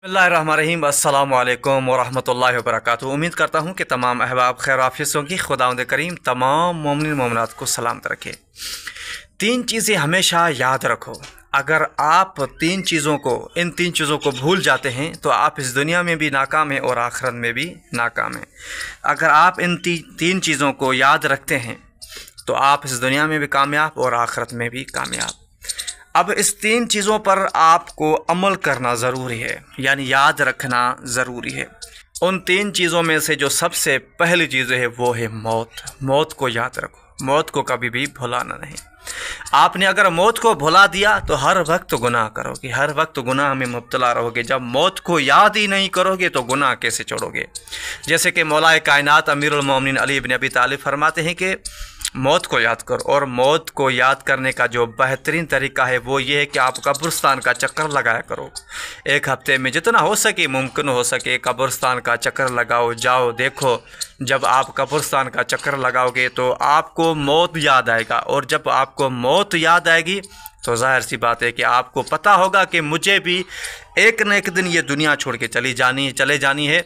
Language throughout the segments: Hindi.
बिस्मिल्लाहिर्रहमानिर्रहीम अस्सलामु अलैकुम वरहमतुल्लाहि वबरकातुहू। उम्मीद करता हूँ कि तमाम अहबाब खैर आफियत होंगी। खुदावंद करीम तमाम मोमिन मोमिनात को सलामत रखे। तीन चीज़ें हमेशा याद रखो। अगर आप इन तीन चीज़ों को भूल जाते हैं तो आप इस दुनिया में भी नाकाम हैं और आखिरत में भी नाकाम हैं। अगर आप इन तीन चीज़ों को याद रखते हैं तो आप इस दुनिया में भी कामयाब और आखिरत में भी कामयाब। अब इस तीन चीज़ों पर आपको अमल करना ज़रूरी है, यानी याद रखना ज़रूरी है। उन तीन चीज़ों में से जो सबसे पहली चीज़ है वो है मौत। मौत को याद रखो, मौत को कभी भी भुलाना नहीं। आपने अगर मौत को भुला दिया तो हर वक्त गुनाह करोगे, हर वक्त गुनाह में मुब्तला रहोगे। जब मौत को याद ही नहीं करोगे तो गुनाह कैसे छोड़ोगे। जैसे कि मौलाए कायनात अमीरुल मोमिनीन अली इब्न अबी तालिब फरमाते हैं कि मौत को याद करो, और मौत को याद करने का जो बेहतरीन तरीका है वो ये है कि आप कब्रिस्तान का चक्कर लगाया करो। एक हफ्ते में जितना हो सके, मुमकिन हो सके, कब्रिस्तान का चक्कर लगाओ, जाओ देखो। जब आप कब्रिस्तान का चक्कर लगाओगे तो आपको मौत याद आएगा, और जब आपको मौत याद आएगी तो जाहिर सी बात है कि आपको पता होगा कि मुझे भी एक न एक दिन ये दुनिया छोड़ के चले जानी है,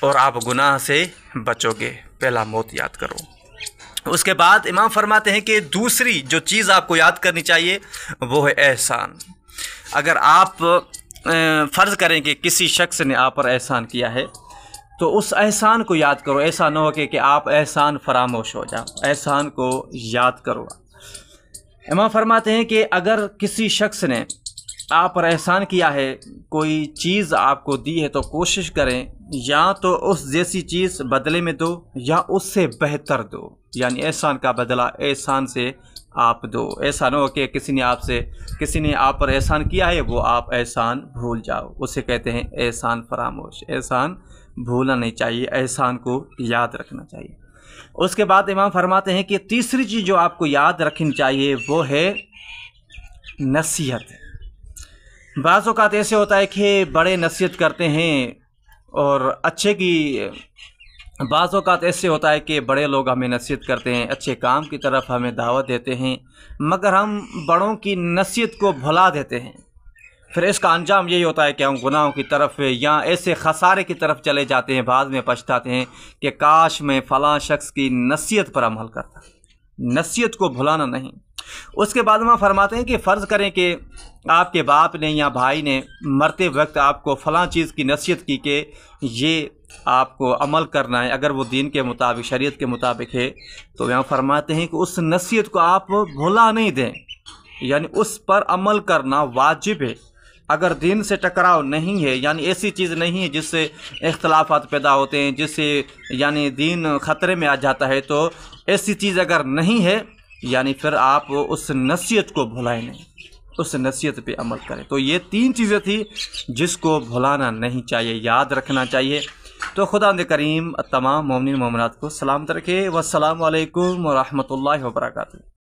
और आप गुनाह से बचोगे। पहला मौत याद करो। उसके बाद इमाम फरमाते हैं कि दूसरी जो चीज़ आपको याद करनी चाहिए वो है एहसान। अगर आप फ़र्ज़ करें कि किसी शख्स ने आप पर एहसान किया है तो उस एहसान को याद करो। ऐसा न हो कि आप एहसान फरामोश हो जाओ, एहसान को याद करो। इमाम फरमाते हैं कि अगर किसी शख्स ने आप पर एहसान किया है, कोई चीज़ आपको दी है, तो कोशिश करें या तो उस जैसी चीज़ बदले में दो या उससे बेहतर दो। यानी एहसान का बदला एहसान से आप दो। ऐसा न हो कि किसी ने आप पर एहसान किया है वो आप एहसान भूल जाओ। उसे कहते हैं एहसान फरामोश। एहसान भूलना नहीं चाहिए, एहसान को याद रखना चाहिए। उसके बाद इमाम फरमाते हैं कि तीसरी चीज़ जो आपको याद रखनी चाहिए वो है नसीहत। बाज़ औक़ात ऐसे होता है कि बड़े नसीहत करते हैं और अच्छे की, बाज़ औक़ात ऐसे होता है कि बड़े लोग हमें नसीहत करते हैं, अच्छे काम की तरफ हमें दावत देते हैं, मगर हम बड़ों की नसीहत को भुला देते हैं। फिर इसका अंजाम यही होता है कि हम गुनाहों की तरफ या ऐसे खसारे की तरफ चले जाते हैं। बाद में पछताते हैं कि काश मैं फ़लाँ शख्स की नसीहत पर अमल करता। नसीहत को भुलाना नहीं। उसके बाद में फरमाते हैं कि फ़र्ज़ करें कि आपके बाप ने या भाई ने मरते वक्त आपको फ़लाँ चीज़ की नसीहत की कि ये आपको अमल करना है, अगर वो दीन के मुताबिक, शरीयत के मुताबिक है, तो यहाँ फरमाते हैं कि उस नसीहत को आप भुला नहीं दें, यानी उस पर अमल करना वाजिब है। अगर दीन से टकराव नहीं है, यानी ऐसी चीज़ नहीं है जिससे इख्तलाफात पैदा होते हैं, जिससे यानी दीन ख़तरे में आ जाता है, तो ऐसी चीज़ अगर नहीं है यानी फिर आप उस नसीहत को भुलाएं नहीं, उस नसीहत पे अमल करें। तो ये तीन चीज़ें थी जिसको भुलाना नहीं चाहिए, याद रखना चाहिए। तो खुदावंद करीम तमाम मोमिन मोमिनात को सलामत रखे। वस्सलामु अलैकुम व रहमतुल्लाहि व बरकातुहू।